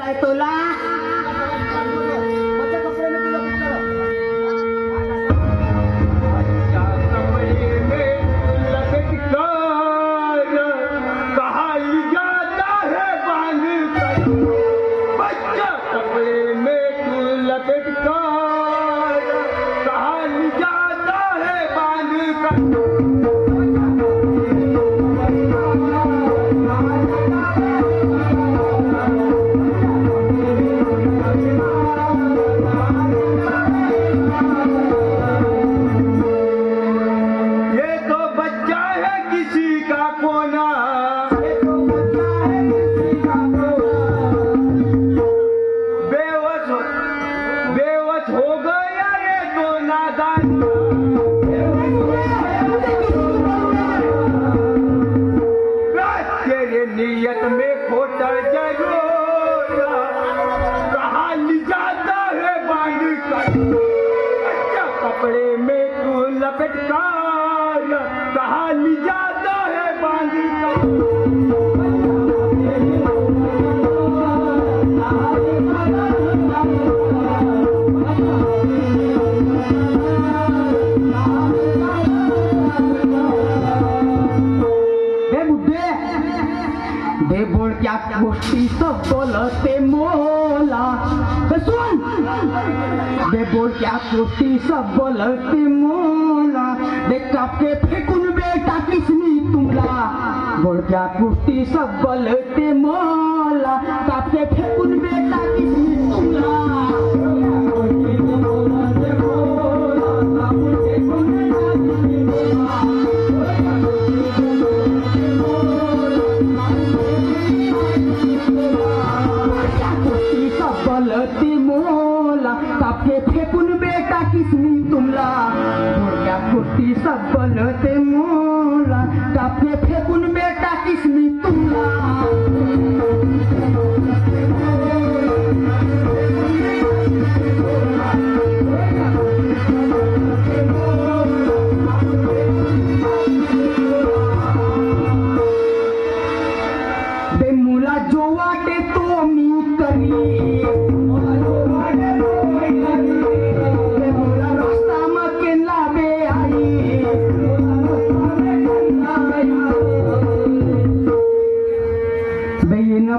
है तोला? नियत में खोटा जरूर कहाँ ले जाता है बांध कर कपड़े में तू लपेट कर कहाँ ले जाता है बांध क्या गोष्टी सब बोलते मोला सुन दे बोल क्या गोष्टी सब बोलते मोला देख आपके फेकुन बेटा किसनी तुमला बोल क्या गोष्टी सब बोलते मोला आपके फेकुन बेटा किसनी तुमला बोलती मोला आपके फेकुन बेटा किसनी तुमला क्या कुर्ती सब बोलते मोला आपके फेकुन बेटा किसनी तुमला बे मुला जो वाटे तो मी करी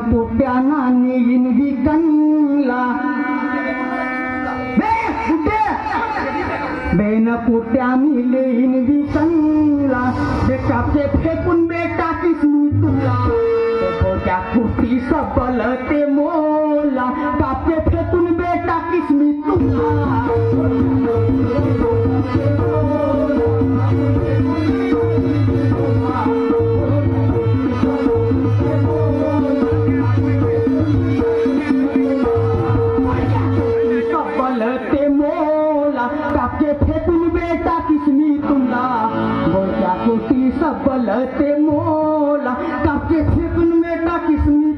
पोट्या नानी इनगी कनला बेन पोट्या मिले इनगी कनला बेटा से फेकुन बेटा किसनी तुला पोट्या कुर्ती सब बोलते मोला कापे फेकुन बेटा किसनी तुला सब बोलते मोला काके फेकुन बेटा किसनी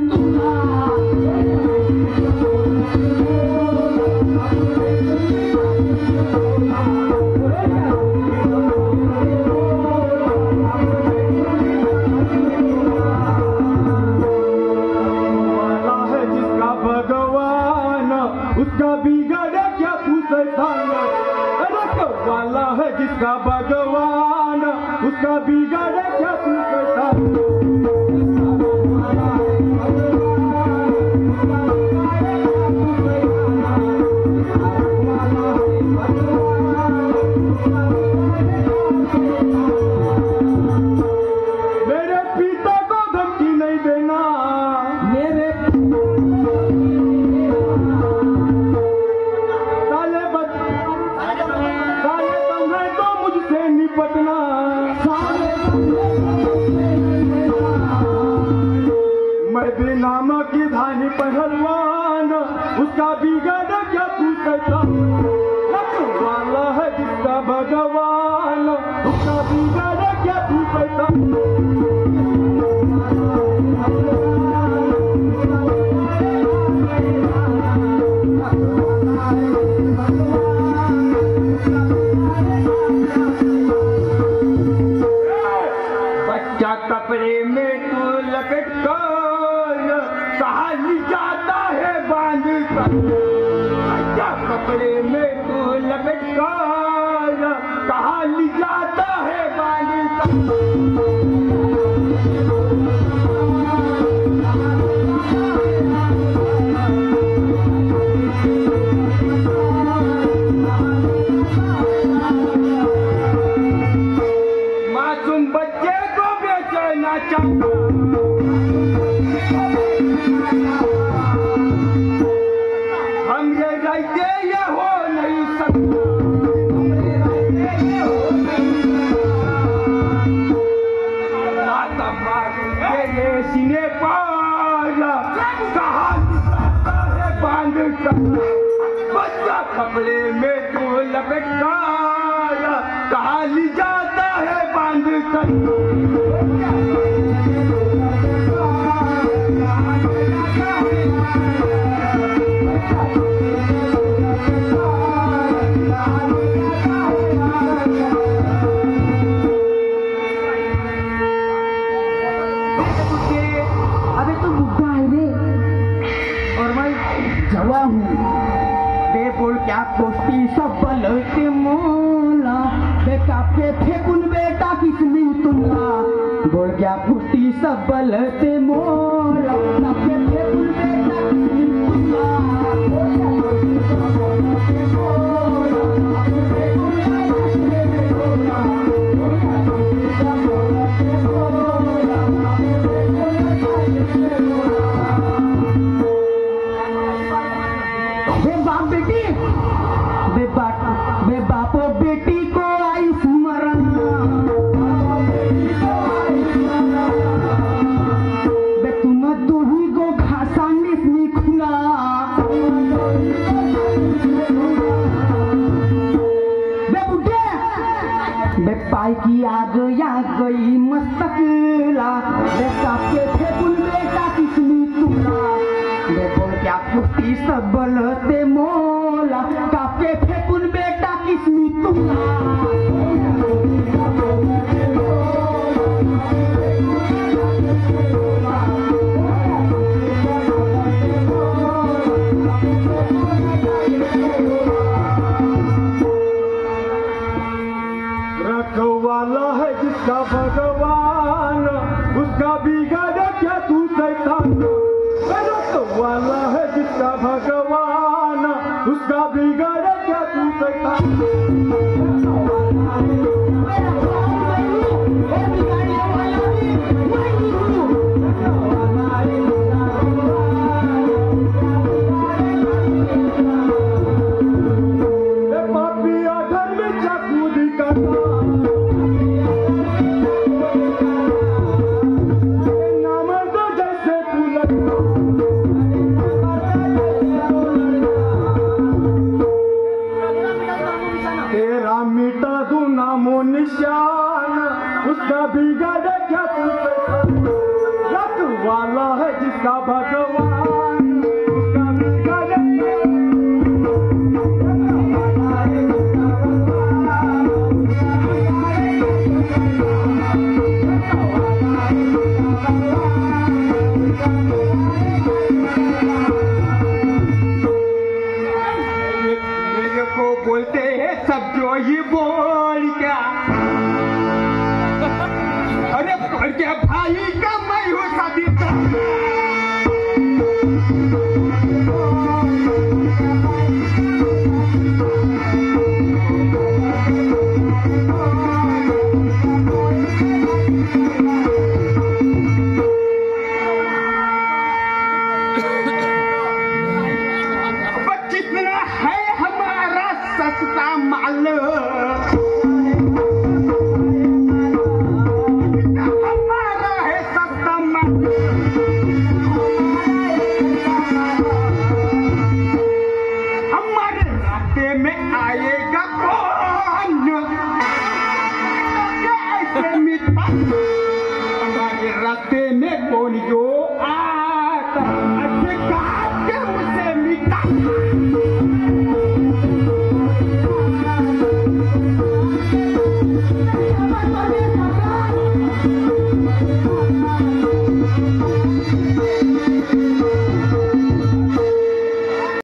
तुला वाला है जिसका भगवान उसका बिगड़े क्या पूछे वाला है जिसका भगवान उसका बिगड़े क्या पूछता मेरे पिता को धमकी नहीं देना मेरे साले तुम्हें तो मुझसे निपटना मैं बेनाम की धानी पहलवान उसका बिगड़ क्या पूछता वाला है जिसका भगवान उसका बिगड़ क्या पूछता बच्चा कपड़े में तू लपेट कर कहाँ ले जाता है अच्छा कपड़े में तू लपेट कर कहाँ ले जाता है बाली का मासूम बच्चे को बेचना चाहता हम ये रहते ये हो नहीं सकता तेरे सीने पर कहाँ है बांध बच्चा कपड़े में तू लपेट कर कहाँ ले जाता है बांध कर अबे तू बुढ़ा है रे और मैं जवा हूँ बे बोल क्या कोष्टी सब बलते मोला बे कापे फेकुन बेटा किसमी तुमला बोल क्या कुश्ती सब बलते मोला कापे फेकुन बेटा किसमी तुमला बे बाप बेटी को आयुष मरण बे तुम तो ही को घासांगे खुना बे बुढ़े बे पाई की आग या गई मस्तकला बे काके फेकुन बेटा किसनी तुमला बे बोल क्या कुश्ती सब बलते मोला काके फेकुन बेटा किसनी तुमला रखवाला है जिसका भगवान उसका बिगाड़ा क्या तू शैतान रखवाला है जिसका भगवान उसका बिगाड़ा क्या तू शैतान पापिया घर में चाकू दिखाता तेरा मिटा दू नामो निशान उसका बिगाड़ा क्या तू रखवाला है जिसका भगवान उसका बिगाड़ा मेरे को बोलते हैं सब जो ही